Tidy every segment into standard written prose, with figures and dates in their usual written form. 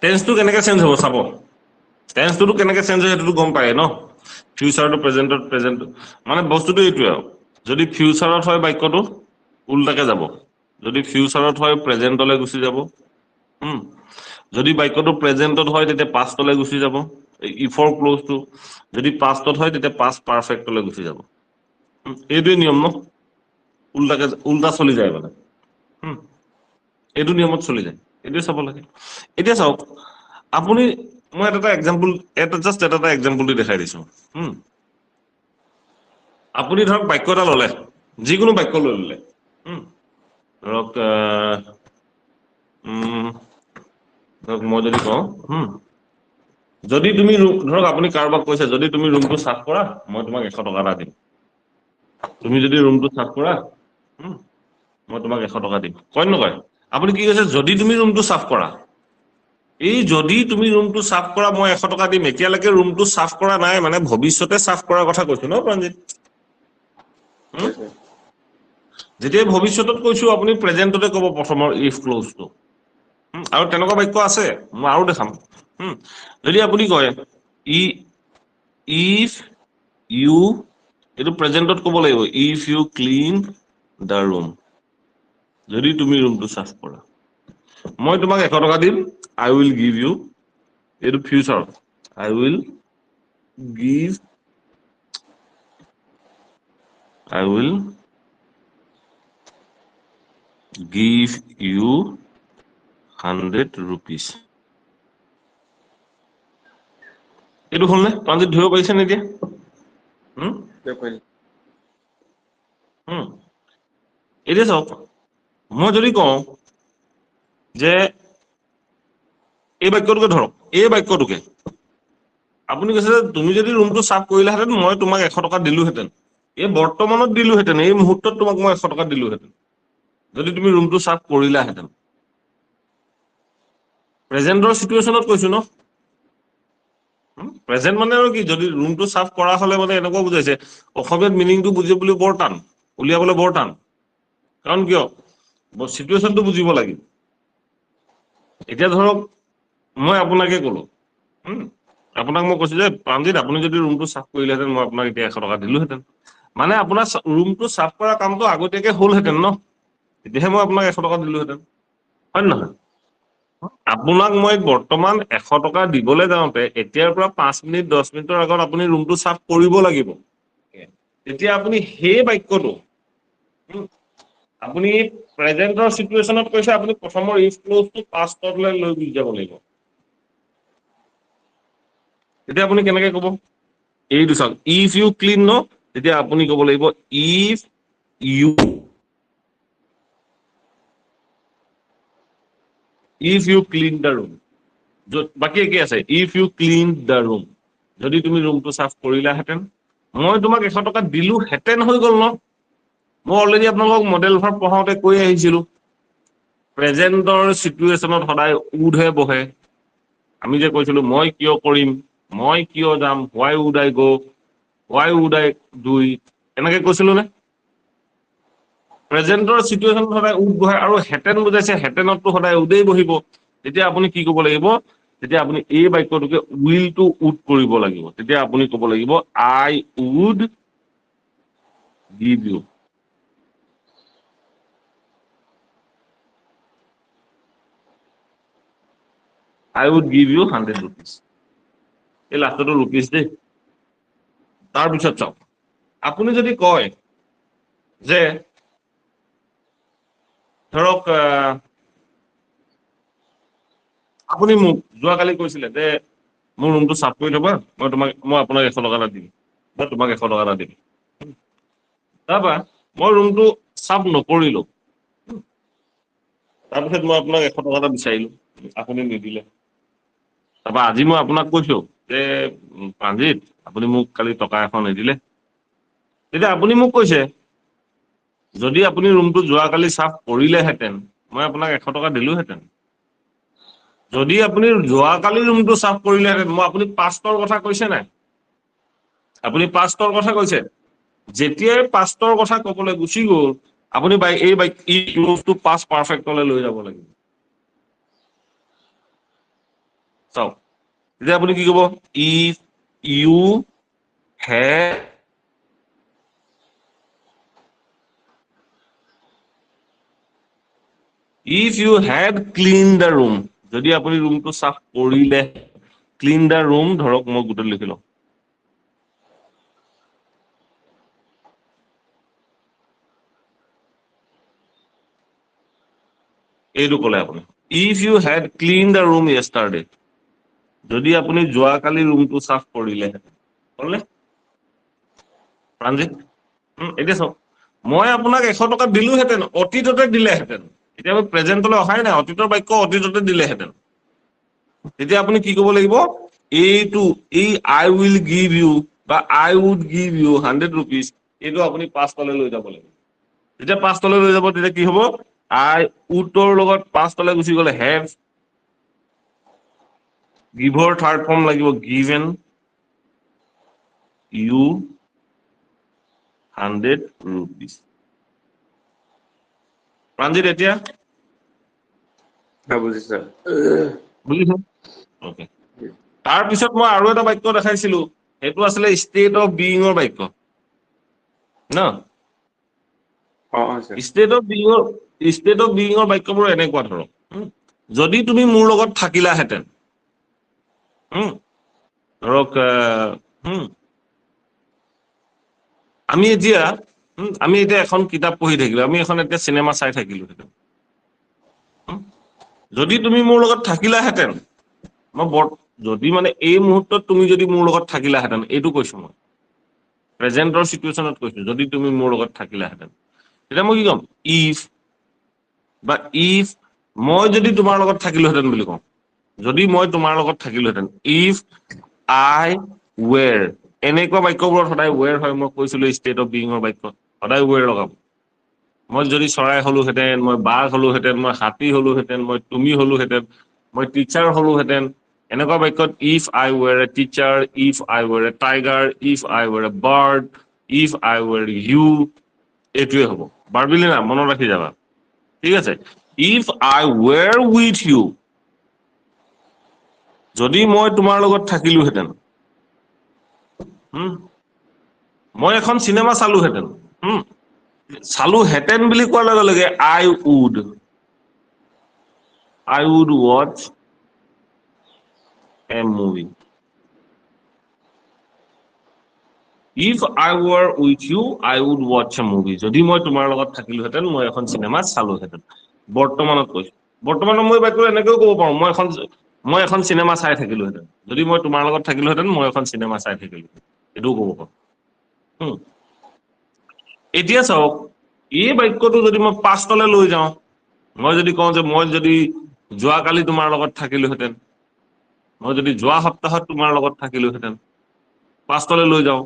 টেন্সটো কেনেকৈ চেঞ্জ হ'ব চাব টেন্সটো কেনেকৈ চেঞ্জ হয় সেইটো গম পায় ন ফিউচাৰটো প্ৰেজেণ্টত প্ৰেজেণ্ট মানে বস্তুটো এইটোৱে আৰু যদি ফিউচাৰত হয় বাক্যটো উল্টাকে যাব যদি ফিউচাৰত হয় প্ৰেজেণ্টলৈ গুচি যাব যদি বাক্যটো প্ৰেজেণ্টত হয় তেতিয়া পাষ্টলৈ গুচি যাব ইফৰ ক্লজটো যদি পাষ্টত হয় তেতিয়া পাষ্ট পাৰফেক্টলৈ গুচি যাব এইটোৱে নিয়ম ন উল্টা চলি যায় মানে এইটো নিয়মত চলি যায় এইটোৱে চাব লাগে এতিয়া চাওক আপুনি মই এটা এক্সাম্পল জাষ্ট এটা এক্সাম্পল দি দেখাই দিছো আপুনি ধৰক বাক্য এটা ললে যিকোনো বাক্য লৈ ললে ধৰক মই যদি কওঁ যদি তুমি ধৰক আপুনি কাৰোবাক কৈছে যদি তুমি ৰুমটো চাফ কৰা মই তোমাক 100 টকা এটা দিম তুমি যদি ৰুমটো চাফ কৰা মই তোমাক 100 টকা দিম কয় নকয় আপুনি কি কৈছে যদি তুমি ৰুমটো চাফ কৰা এই যদি তুমি ৰুমটো চাফ কৰা মই 100 টকা দিম এতিয়ালৈকে ৰুমটো চাফ কৰা নাই মানে ভৱিষ্যতে চাফ কৰাৰ কথা কৈছো ন প্ৰাঞ্জিত যেতিয়া ভৱিষ্যতত কৈছো আপুনি প্ৰেজেন্টতে ক'ব প্ৰথমৰ ইফ ক্লজটো আৰু তেনেকুৱা বাক্য আছে মই আৰু দেখাম যদি আপুনি কয় ইফ ইউ এইটো প্ৰেজেন্টত ক'ব লাগিব if you clean the room যদি তুমি ৰুমটো চাফ কৰা মই তোমাক 100 টকা দিম আই উইল গিভ ইউ এইটো ফিউচাৰত আই উইল গিভ ইউ 100 rupees এইটো হ'ল নে প্ৰাঞ্জিত ধৰিব পাৰিছে নে এতিয়া এতিয়া চাওক মই যদি কওঁ যে এই বাক্যটোকে ধৰক এই বাক্যটোকে আপুনি কৈছে যে তুমি যদি ৰুমটো চাফ কৰিলাহেঁতেন মই তোমাক 100 টকা দিলোহেঁতেন এই বৰ্তমানত দিলোহেঁতেন এই মুহূৰ্তত তোমাক মই 100 টকা দিলোহেঁতেন যদি তুমি ৰুমটো চাফ কৰিলাহেঁতেন প্ৰেজেন্টৰ চিটুৱেশ্যনত কৈছো ন প্ৰেজেন্ট মানে আৰু কি যদি ৰুমটো চাফ কৰা হলে মানে এনেকুৱা বুজাইছে অসমীয়াত মিনিংটো বুজিবলৈ বৰ টান উলিয়াবলৈ বৰ টান কাৰণ কিয় চিটুৱেশ্যনটো বুজিব লাগিব এতিয়া ধৰক মই আপোনাকে ক'লো আপোনাক মই কৈছো যে প্ৰাঞ্জিত আপুনি যদি ৰুমটো চাফ কৰিলেহেঁতেন মই আপোনাক এতিয়া 100 টকা দিলোহেঁতেন মানে আপোনাৰ ৰুমটো চাফ কৰা কামটো আগতীয়াকে হ'লহেঁতেন ন তেতিয়াহে মই আপোনাক 100 টকা দিলোহেঁতেন হয় নহয় আপোনাক মই বৰ্তমান 100 টকা দিবলৈ যাওঁতে এতিয়াৰ পৰা 5 মিনিট 10 মিনিটৰ আগত আপুনি ৰুমটো চাফ কৰিব লাগিব তেতিয়া আপুনি সেই বাক্যটো আপুনি প্ৰেজেন্টৰ চিটুৱেশ্যনত কৈছে আপুনি প্ৰথমৰ ইফ ক্লজটো পাষ্টলৈ লৈ গুচি যাব লাগিব তেতিয়া আপুনি কেনেকে ক'ব এইটো চাওক ইফ ইউ ক্লিন ন তেতিয়া আপুনি ক'ব লাগিব if you clean the room বাকী একে আছে if you clean the room যদি তুমি ৰুমটো চাফ কৰিলাহেঁতেন মই তোমাক 100 টকা দিলোহেঁতেন হৈ গ'ল ন মই অলৰেডি আপোনালোকক মডেল ভাৰ্ব পঢ়াওঁতে কৈ আহিছিলো প্ৰেজেন্টৰ চিটুৱেশ্যনত সদায় উডহে বহে আমি যে কৈছিলো মই কিয় কৰিম মই কিয় যাম why would I go why would I do it এনেকে কৈছিলো নে প্ৰেজেন্টৰ চিটুৱেশ্যনত সদায় উড বহে আৰু হেঁতেন বুজাইছে হেঁতেনতটো সদায় উদেই বহিব তেতিয়া আপুনি কি ক'ব লাগিব তেতিয়া আপুনি এই বাক্যটোকে উইলটো উড কৰিব লাগিব তেতিয়া আপুনি ক'ব লাগিব I would give you I would give you 100 rupees. এই লাষ্টটো ৰুপিজ দেই তাৰপিছত চাওক আপুনি যদি কয় যে ধৰক আপুনি মোক যোৱাকালি কৈছিলে যে মোৰ ৰুমটো চাফ কৰি থবা মই আপোনাক 100 টকা এটা দিম বা তোমাক 100 টকা এটা দিম তাৰপৰা মই ৰুমটো চাফ নকৰিলো তাৰপিছত মই আপোনাক 100 টকা এটা বিচাৰিলো আপুনি নিদিলে তাৰপৰা আজি মই আপোনাক কৈছো যে প্ৰাঞ্জিত আপুনি মোক কালি টকা এখন নিদিলে তেতিয়া আপুনি মোক কৈছে যদি আপুনি ৰুমটো যোৱাকালি চাফ কৰিলেহেঁতেন মই আপোনাক 100 টকা দিলোহেঁতেন যদি আপুনি যোৱাকালি ৰুমটো চাফ কৰিলেহেঁতেন মই আপুনি পাষ্টৰ কথা কৈছে নাই আপুনি পাষ্টৰ কথা কৈছে যেতিয়াই পাষ্টৰ কথা ক'বলৈ গুচি গ'ল আপুনি এই ক্লজটো পাষ্ট পাৰফেক্টলৈ লৈ যাব লাগিব চাওক তেতিয়া আপুনি কি ক'ব if you had if you had cleaned the room যদি আপুনি ৰুমটো সাফ কৰিলে clean the room ধৰক মই গোটেই লিখিলো এইটো ক'লে আপুনি if you had cleaned the room yesterday যদি আপুনি যোৱাকালি ৰুমটো সাফ কৰিলে ক'লে প্ৰাঞ্জিত এতিয়া চাওক মই আপোনাক 100 টকা দিলোহেঁতেন অতীততে দিলেহেঁতেন এতিয়া মই প্ৰেজেন্টলৈ অহাই নাই অতীতৰ বাক্য অতীততে দিলেহেঁতেন তেতিয়া আপুনি কি ক'ব লাগিব এইটো এই আই উইল গিভ ইউ বা আই উড গিভ ইউ 100 rupees এইটো আপুনি পাষ্টলৈ লৈ যাব লাগিব যেতিয়া পাষ্টলৈ লৈ যাব তেতিয়া কি হ'ব আই উডৰ লগত পাষ্টলৈ গুচি গ'লে হেভ গিভৰ থাৰ্ড ফৰ্ম লাগিব গিভেন ইউ 100 rupees প্ৰাঞ্জিত এতিয়া বুজিছো বুজিছো ওকে তাৰ পিছত মই আৰু এটা বাক্য দেখাইছিলো সেইটো আছিলে ষ্টেট অফ বিইঙৰ বাক্য ন ষ্টেট অফ বিইঙৰ বাক্যবোৰ এনেকুৱা ধৰক যদি তুমি মোৰ লগত থাকিলাহেঁতেন ধৰক আমি এতিয়া এখন কিতাপ পঢ়ি থাকিলো আমি এখন এতিয়া চিনেমা চাই থাকিলো যদি তুমি মোৰ লগত থাকিলাহেঁতেন মই যদি মানে এই মুহূৰ্তত তুমি যদি মোৰ লগত থাকিলাহেঁতেন এইটো কৈছো মই প্ৰেজেন্টৰ সিচুৱেশ্যনত কৈছো যদি তুমি মোৰ লগত থাকিলাহেঁতেন তেতিয়া মই কি ক'ম ইফ বা ইফ মই যদি তোমাৰ লগত থাকিলোহেঁতেন বুলি কওঁ যদি মই তোমাৰ লগত থাকিলোহেঁতেন ইফ আই ৱেৰ এনেকুৱা বাক্যবোৰত সদায় ৱেৰ হয় মই কৈছিলো ষ্টেট অফ বিইঙৰ বাক্য সদায় ৱেৰ লগাব মই যদি চৰাই হলোহেঁতেন মই বাঘ হলোহেঁতেন মই হাতী হলোহেঁতেন মই তুমি হলোহেঁতেন মই টিচাৰ হলোহেঁতেন এনেকুৱা বাক্যত if I were a teacher if I were a tiger if I were a bird if I were you এইটোৱে হ'ব বাৰবিলি না মনত ৰাখি যাবা ঠিক আছে if I were with you যদি মই তোমাৰ লগত থাকিলোহেঁতেন মই এখন চিনেমা চালোহেঁতেন চালোহেঁতেন বুলি কোৱাৰ লগে লগে I would watch a movie if I were with you I would watch a movie যদি মই তোমাৰ লগত থাকিলোহেঁতেন মই এখন চিনেমা চালোহেঁতেন বৰ্তমানত কৈছো বৰ্তমানত মই বাক্য এনেকৈও ক'ব পাৰো মই এখন চিনেমা চাই থাকিলোহেঁতেন যদি মই তোমাৰ লগত থাকিলোহেঁতেন মই এখন চিনেমা চাই থাকিলোহেঁতেন এইটোও ক'ব পাৰো এতিয়া চাওক এই বাক্যটো যদি মই পাষ্টলৈ লৈ যাওঁ মই যদি কওঁ যে মই যদি যোৱাকালি তোমাৰ লগত থাকিলোহেঁতেন মই যদি যোৱা সপ্তাহত তোমাৰ লগত থাকিলোহেঁতেন পাষ্টলৈ লৈ যাওঁ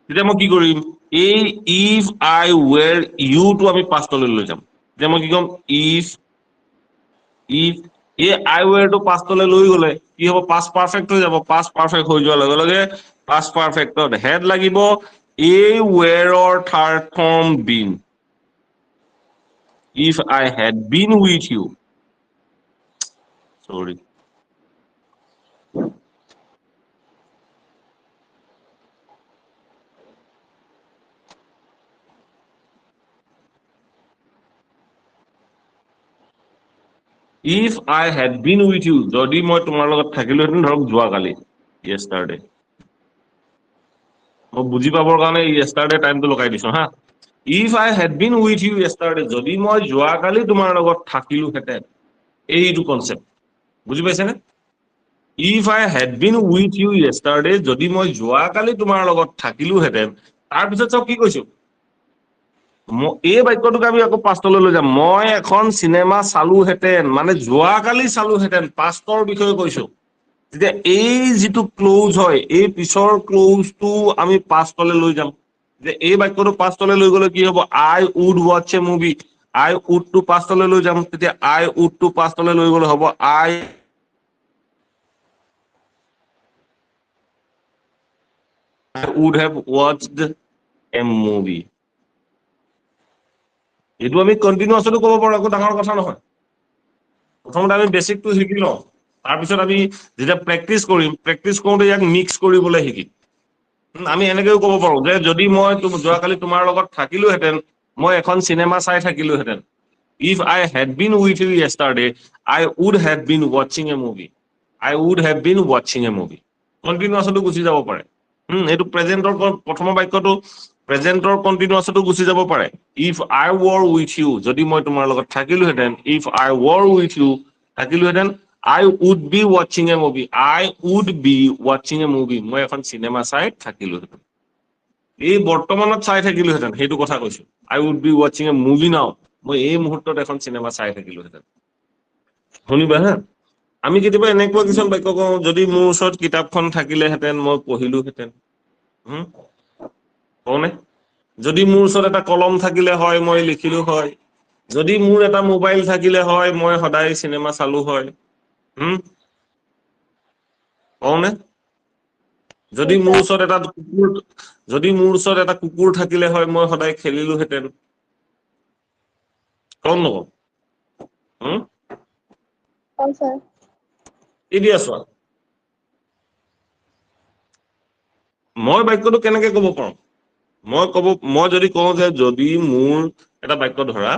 তেতিয়া মই কি কৰিম এই ইফ আই ৱেৰ ইউটো আমি পাষ্টলৈ লৈ যাম তেতিয়া মই কি ক'ম ইফ এই আই ৱেৰটো পাষ্টলৈ লৈ গ'লে কি হ'ব পাষ্ট পাৰফেক্ট হৈ যাব পাষ্ট পাৰফেক্ট হৈ যোৱাৰ লগে লগে পাষ্ট পাৰফেক্টত হেড লাগিব এই ৱেৰৰ third form been if I had been with you sorry if I had been with you যদি মই তোমাৰ লগত থাকিলোহেঁতেন ধৰক যোৱাকালি yesterday মই বুজি পাবৰ কাৰণে yesterday টাইমটো লগাই দিছো হা if I had been with you yesterday যদি মই যোৱাকালি তোমাৰ লগত থাকিলোহেঁতেন এইটো কনসেপ্ট বুজি পাইছেনে if I had been with you yesterday যদি মই যোৱাকালি তোমাৰ লগত থাকিলোহেঁতেন তাৰ পিছত চাওক কি কৈছো এই বাক্যটোকে আমি আকৌ পাষ্টলৈ লৈ যাম মই এখন চিনেমা চালোহেঁতেন মানে যোৱাকালি চালোহেঁতেন পাষ্টৰ বিষয়ে কৈছো তেতিয়া এই যিটো ক্লোজ হয় এই পিছৰ ক্লোজটো আমি পাষ্টলৈ লৈ যাম যে এই বাক্যটো পাষ্টলৈ লৈ গ'লে কি হ'ব I would watch a movie I would to পাষ্টলৈ লৈ যাম তেতিয়া আই উড টু পাষ্টলৈ লৈ গ'লে হ'ব আই would have watched a movie এইটো আমি কন্টিনিউয়াছলি ক'ব পাৰো একো ডাঙৰ কথা নহয় প্ৰথমতে আমি বেসিকটো শিকি লওঁ তাৰ পিছত আমি যেতিয়া প্ৰেক্টিচ কৰিম প্ৰেক্টিচ কৰোঁতে ইয়াক মিক্স কৰিবলৈ শিকিম আমি এনেকৈও ক'ব পাৰো যে যদি মই যোৱাকালি তোমাৰ লগত থাকিলোহেঁতেন মই এখন চিনেমা চাই থাকিলোহেঁতেন if I had been with you yesterday I would have been watching a movie I would have been watching a movie কন্টিনিউয়াছটো গুছি যাব পাৰে এইটো প্ৰেজেন্টৰ প্ৰথম বাক্যটো প্ৰেজেন্টৰ কন্টিনিউয়াছটো গুছি যাব পাৰে if I were with you যদি মই তোমাৰ লগত থাকিলোহেঁতেন if I were with you থাকিলোহেঁতেন I would be watching a movie I would be watching a movie মই এখন চিনেমা চাই থাকিলোহেঁতেন এই বৰ্তমানত চাই থাকিলোহেঁতেন সেইটো কথা কৈছো I would be watching a movie now মই এই মুহূৰ্তত এখন চিনেমা চাই থাকিলোহেঁতেন শুনিবা হা আমি কেতিয়াবা এনেকুৱা কিছুমান বাক্য কওঁ যদি মোৰ ওচৰত কিতাপখন থাকিলেহেঁতেন মই পঢ়িলোহেঁতেন কওঁনে যদি মোৰ ওচৰত এটা কলম থাকিলে হয় মই লিখিলো হয় যদি মোৰ এটা মোবাইল থাকিলে হয় মই সদায় চিনেমা চালো হয় কওঁনে যদি মোৰ ওচৰত এটা কুকুৰ থাকিলে হয় মই সদায় খেলিলোহেঁতেন কম নকওঁ এতিয়া চোৱা মই বাক্যটো কেনেকে ক'ব পাৰো মই যদি কওঁ যে যদি মোৰ এটা বাক্য ধৰা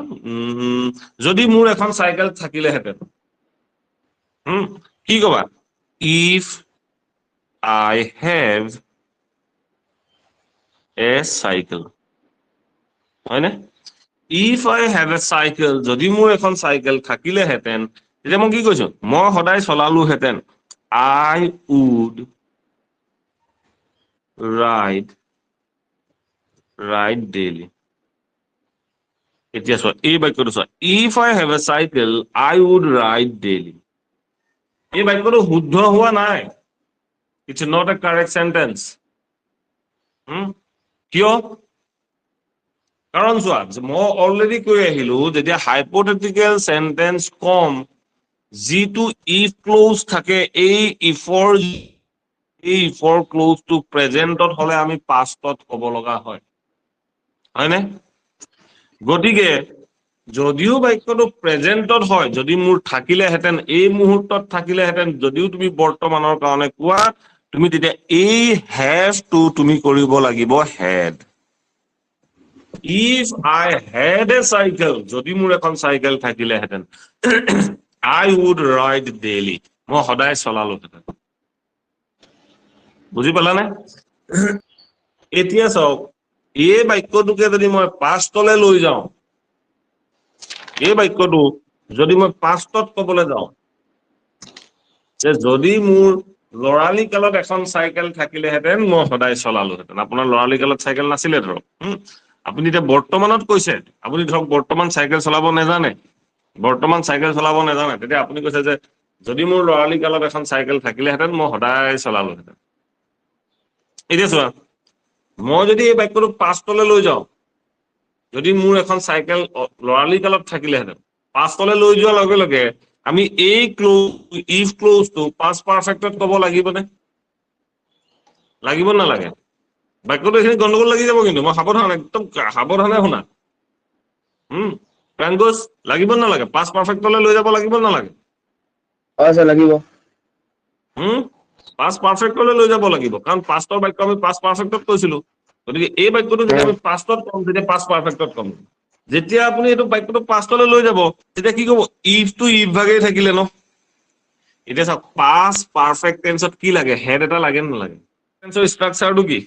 যদি মোৰ এখন চাইকেল থাকিলেহেঁতেন কি কবা if I have a cycle হয়নে if I have a cycle যদি মোৰ এখন চাইকেল থাকিলেহেঁতেন তেতিয়া মই কি কৈছো মই সদায় চলালোহেঁতেন I would ride daily এতিয়া চোৱা এই বাক্যটো চোৱা if I have a cycle I would ride daily এই বাক্যটো শুদ্ধ হোৱা নাই it's not a correct sentence কিয় কাৰণ চোৱা মই অলৰেডি কৈ আহিলো যেতিয়া হাইপোথেটিকেল সেন্টেন্স কম যিটো if ক্লোজ থাকে এই ইফৰ ক্লোজটো প্ৰেজেন্টত হলে আমি পাষ্টত ক'ব লগা হয় হয়নে গতিকে যদিও বাক্যটো প্ৰেজেন্টত হয় যদি মোৰ থাকিলেহেঁতেন এই মুহূৰ্তত থাকিলেহেঁতেন যদিও তুমি বৰ্তমানৰ কাৰণে কোৱা তুমি তেতিয়া এই হ্যাভ টু তুমি কৰিব লাগিব had if I had a cycle যদি মোৰ এখন চাইকেল থাকিলেহেঁতেন I would ride daily মই সদায় চলালোহেঁতেন বুজি পালানে এতিয়া চাওক এই বাক্যটোকে যদি মই পাষ্টলে লৈ যাওঁ এই বাক্যটো যদি মই পাষ্টত ক'বলৈ যাওঁ যে যদি মোৰ লৰালি কালত এখন চাইকেল থাকিলেহেঁতেন মই সদায় চলালোহেঁতেন আপোনাৰ লৰালি কালত চাইকেল নাছিলে ধৰক আপুনি এতিয়া বৰ্তমানত কৈছে আপুনি ধৰক বৰ্তমান চাইকেল চলাব নেজানে তেতিয়া আপুনি কৈছে যে যদি মোৰ লৰালি কালত এখন চাইকেল থাকিলেহেঁতেন মই সদায় চলালোহেঁতেন এতিয়া চোৱা মই যদি এই বাক্যটো পাষ্টলে লৈ যাওঁ যদি মোৰ এখন চাইকেল লৰালি কালত থাকিলেহেঁতেন পাষ্টলে লৈ যোৱাৰ লগে লগে আমি এই ইফ ক্লোজটো পাষ্ট পাৰফেক্টত ক'ব লাগিবনে লাগিব নালাগে বাক্যটো এইখিনি গণ্ডগোল লাগি যাব কিন্তু মই সাৱধান একদম সাৱধানে শুনা প্ৰাঞ্জোস লাগিব নালাগে পাষ্ট পাৰফেক্টলে লৈ যাব লাগিব নালাগে লাগিব পাষ্ট পাৰফেক্টলে লৈ যাব লাগিব কাৰণ পাষ্টৰ বাক্য আমি পাষ্ট পাৰফেক্টত কৈছিলো গতিকে এই বাক্যটো যদি আমি পাষ্টত কম তেতিয়া পাষ্ট পাৰফেক্টত কম যেতিয়া আপুনি এইটো বাক্যটো পাষ্টলৈ লৈ যাব তেতিয়া কি ক'ব ইফ টু ইফ ভাগেই থাকিলে ন এতিয়া চাওক পাষ্ট পাৰফেক্ট টেন্সত কি লাগে হেড এটা লাগে নালাগে টেন্সৰ ষ্ট্ৰাকচাৰটো কি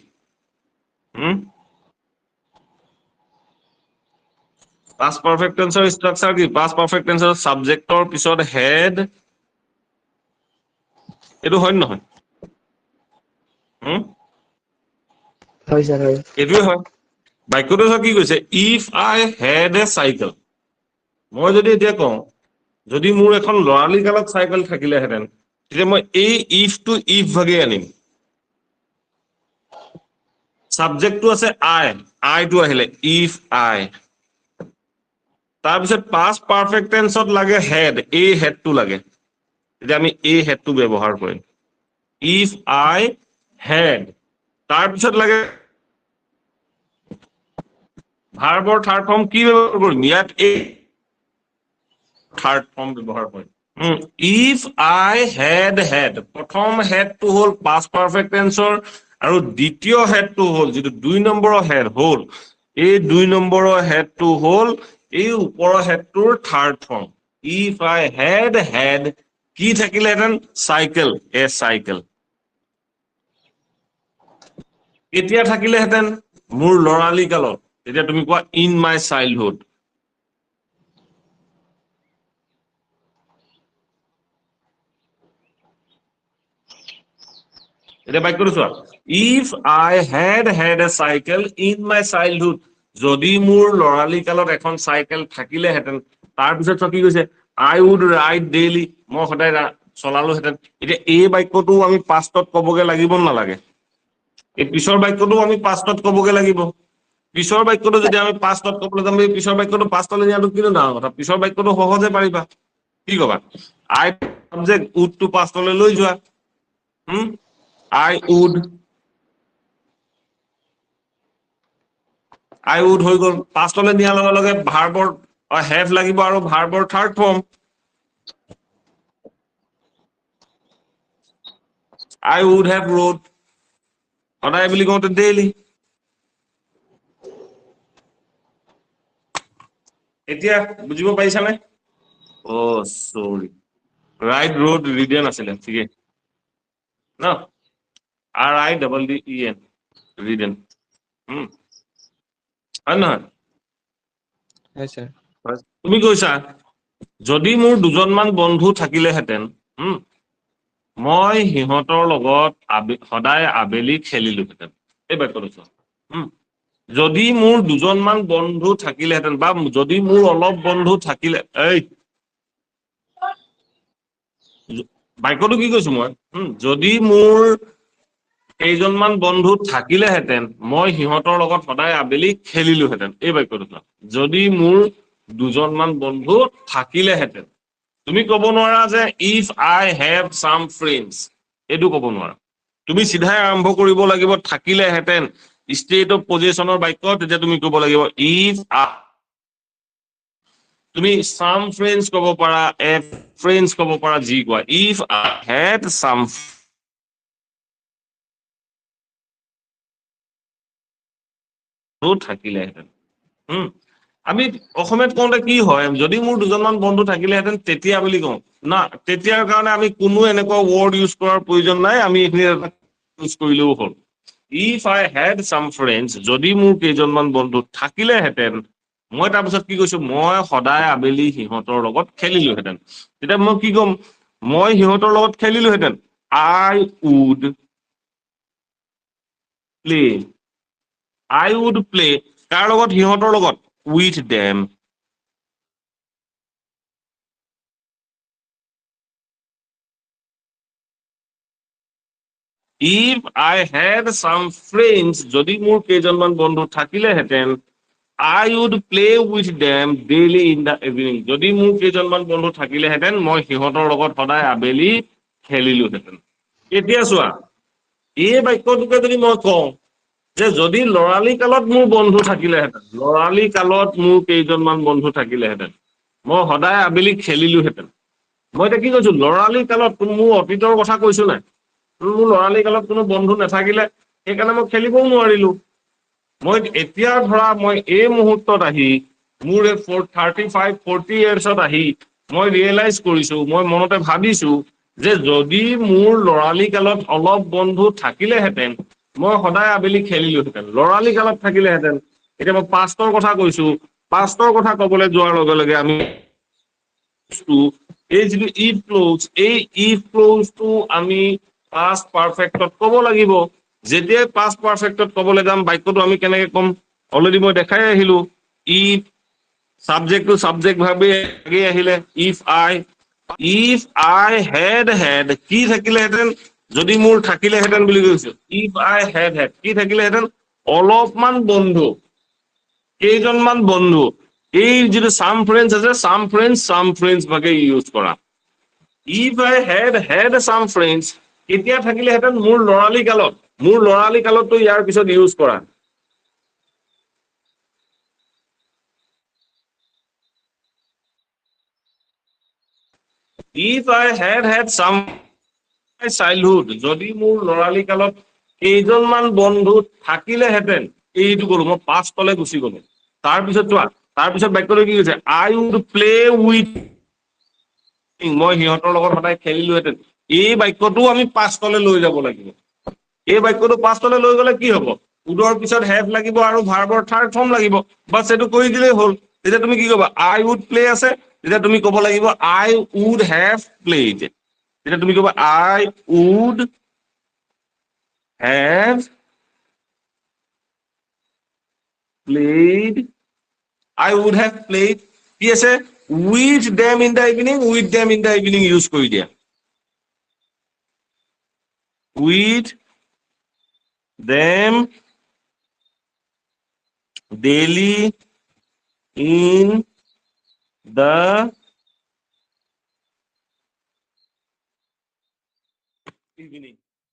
পাষ্ট পাৰফেক্ট টেন্সৰ ষ্ট্ৰাকচাৰ কি পাষ্ট পাৰফেক্ট টেন্সৰ সাবজেক্টৰ পিছত হেড এইটো হয় নহয় হয় স্যাৰ হয় এইটোৱে হয় বাক্যটো কি কৈছে if I head A cycle মই যদি এতিয়া কওঁ যদি মোৰ এখন লৰালি কালত চাইকেল থাকিলেহেঁতেন তেতিয়া মই এই ইফ টু ইফ ভাগে আনিম সাবজেক্টটো আছে আইটো আহিলে ইফ আই তাৰপিছত পাষ্ট পাৰফেক্ট টেন্সত লাগে হেড এই হেডটো লাগে তেতিয়া আমি এই হেডটো ব্যৱহাৰ কৰিম ইফ আই হেড তাৰপিছত লাগে ভাৰ্বৰ থাৰ্ড ফৰ্ম কি ব্যৱহাৰ কৰিম ইয়াত এই থাৰ্ড ফৰ্ম ব্যৱহাৰ কৰিম If I had প্ৰথম হেডটো হ'ল past perfect tense আৰু দ্বিতীয় হেডটো হ'ল যেটো 2 নম্বৰৰ হেড হ'ল এই 2 নম্বৰৰ হেডটো হ'ল এই ওপৰৰ হেডটোৰ third form if I had কি থাকিলেহেঁতেন চাইকেল a cycle এতিয়া থাকিলেহেঁতেন মোৰ লৰালি কালত এতিয়া তুমি কোৱা in my childhood এটা বাক্যটো চোৱা if I had a cycle in my childhood যদি মোৰ লৰালি কালত এখন চাইকেল থাকিলেহেঁতেন তাৰ পিছত কি কৈছে I would ride daily মই সদায় চলালোহেঁতেন এতিয়া এই বাক্যটো আমি পাষ্টত কবগে লাগিব নালাগে এই পিছৰ বাক্যটো আমি পাষ্টত কবগে লাগিব পিছৰ বাক্যটো যদি আমি পাষ্টত কবলৈ যাম এই পিছৰ বাক্যটো পাষ্টলৈ নিয়াটো কিনো ডাঙৰ কথা পিছৰ বাক্যটো সহজে পাৰিবা কি কবা I সাবজেক্ট would to পাষ্টলৈ লৈ যোৱা I would হৈ গল পাষ্টলৈ নিয়াৰ লগে লগে ভাৰ্বৰ have লাগিব আৰু ভাৰ্বৰ third form I would have wrote সদায় বুলি কওঁতে daily এতিয়া বুজিব পাৰিছানে ও সৰি ৰাইট ৰোড ৰিডেন আছিলে ঠিকে ন RIDDEN ৰিডেন হয় নহয় হয় স্যাৰ তুমি কৈছা যদি মোৰ দুজনমান বন্ধু থাকিলেহেঁতেন মই সিহঁতৰ লগত সদায় আবেলি খেলিলোহেঁতেন এই বাক্যটো চোৱা যদি মোৰ দুজনমান বন্ধু থাকিলেহেঁতেন বা যদি মোৰ অলপ বন্ধু থাকিলে এই বাক্যটো কি কৈছো মই যদি মোৰ কেইজনমান বন্ধু থাকিলেহেঁতেন মই সিহঁতৰ লগত সদায় আবেলি খেলিলোহেঁতেন এই বাক্যটো চোৱা যদি মোৰ দুজনমান বন্ধু থাকিলেহেঁতেন তুমি কব নোৱাৰা যে if I have some friends এইটো কব নোৱাৰা তুমি সিধাই আৰম্ভ কৰিব লাগিব থাকিলেহেঁতেন ষ্টেট অফ পজিশনৰ বাক্য তেতিয়া তুমি কব লাগিব if তুমি some friends কব পাৰা a friends কব পাৰা যি কোৱা if I had some থাকিলেহেঁতেন আমি অসমীয়াত কওঁতে কি হয় যদি মোৰ দুজনমান বন্ধু থাকিলেহেঁতেন তেতিয়া বুলি কওঁ না তেতিয়াৰ কাৰণে আমি কোনো এনেকুৱা ৱৰ্ড ইউজ কৰাৰ প্ৰয়োজন নাই আমি এইখিনি ইউজ কৰিলেও হ'ল if I had some friends যদি মোৰ কেইজনমান বন্ধু থাকিলেহেঁতেন মই তাৰপিছত কি কৈছো মই সদায় আবেলি সিহঁতৰ লগত খেলিলোহেঁতেন তেতিয়া মই কি ক'ম মই সিহঁতৰ লগত খেলিলোহেঁতেন I would play কাৰ লগত সিহঁতৰ লগত with them if I had some friends যদি মোৰ কেইজনমান বন্ধু থাকিলেহেঁতেন I would play with them daily in the evening যদি মোৰ কেইজনমান বন্ধু থাকিলেহেঁতেন মই সিহঁতৰ লগত সদায় আবেলি খেলিলোহেঁতেন এতিয়া চোৱা এই বাক্যটোকে যদি মই কওঁ যে যদি লৰালি কালত মোৰ বন্ধু থাকিলেহেঁতেন লৰালি কালত মোৰ কেইজনমান বন্ধু থাকিলেহেঁতেন মই সদায় আবেলি খেলিলোহেঁতেন মই এতিয়া কি কৈছো লৰালি কালত মোৰ অতীতৰ কথা কৈছো নাই মোৰ লৰালি কালত কোনো বন্ধু নাথাকিলে সেইকাৰণে মই খেলিবও নোৱাৰিলো মই এতিয়া ধৰা মই এই মুহূৰ্তত আহি মোৰ 35-40 ইয়াৰ্ছত আহি মই ৰিয়েলাইজ কৰিছো মই মনতে ভাবিছো যে যদি মোৰ লৰালি কালত অলপ বন্ধু থাকিলেহেঁতেন মই সদায় আবেলি খেলিলোহেঁতেন লৰালি কালত থাকিলেহেঁতেন এতিয়া মই পাষ্টৰ কথা কৈছো পাষ্টৰ কথা কবলৈ যোৱাৰ লগে লগে আমি এই যিটো ইফ ক্লজ এই ইফ ক্লজটো আমি পাষ্ট পাৰফেক্টত কব লাগিব যেতিয়াই পাষ্ট পাৰফেক্টত কবলৈ যাম বাক্যটো আমি কেনেকে কম অলৰেডি মই দেখাই আহিলো ইফ সাবজেক্ট টু সাবজেক্ট ভাবে আগে আহিলে ইফ আই had কি থাকিলেহেঁতেন যদি মোৰ থাকিলেহেঁতেন বুলি কৈছো ইফ আই had কি থাকিলেহেঁতেন অলপমান বন্ধু কেইজনমান বন্ধু এই যিটো সাম ফ্ৰেন্ডছ আছে সাম ফ্ৰেন্ডছ ভাগে ইউজ কৰা if I had some friends কেতিয়া থাকিলেহেঁতেন মোৰ লৰালি কালততো ইয়াৰ পিছত ইউজ কৰা if I had some childhood, যদি মোৰ লৰালি কালত কেইজনমান বন্ধু থাকিলেহেঁতেন, এইটো কলো মই পাষ্টলে গুচি গলো। তাৰপিছত চোৱা, তাৰপিছত বাক্যটো কি কৈছে, আই উড প্লে উইথ, মই সিহঁতৰ লগত সদায় খেলিলোহেঁতেন। এই বাক্যটো আমি পাষ্টলে লৈ যাব লাগিব। এই বাক্যটো পাষ্টলে লৈ গলে কি হব, উডৰ পিছত হেভ লাগিব আৰু ভাৰ্বৰ থাৰ্ড ফৰ্ম লাগিব, বাছ এইটো কৰি দিলেই হ'ল। তেতিয়া তুমি কি কবা, আই উড প্লে আছে, তেতিয়া তুমি কব লাগিব আই উড হেভ প্লেড। তেতিয়া তুমি কবা I would have played, I would have played কি আছে, with them in the evening, with them in the evening use কৰি দিয়া, with them daily in the evening.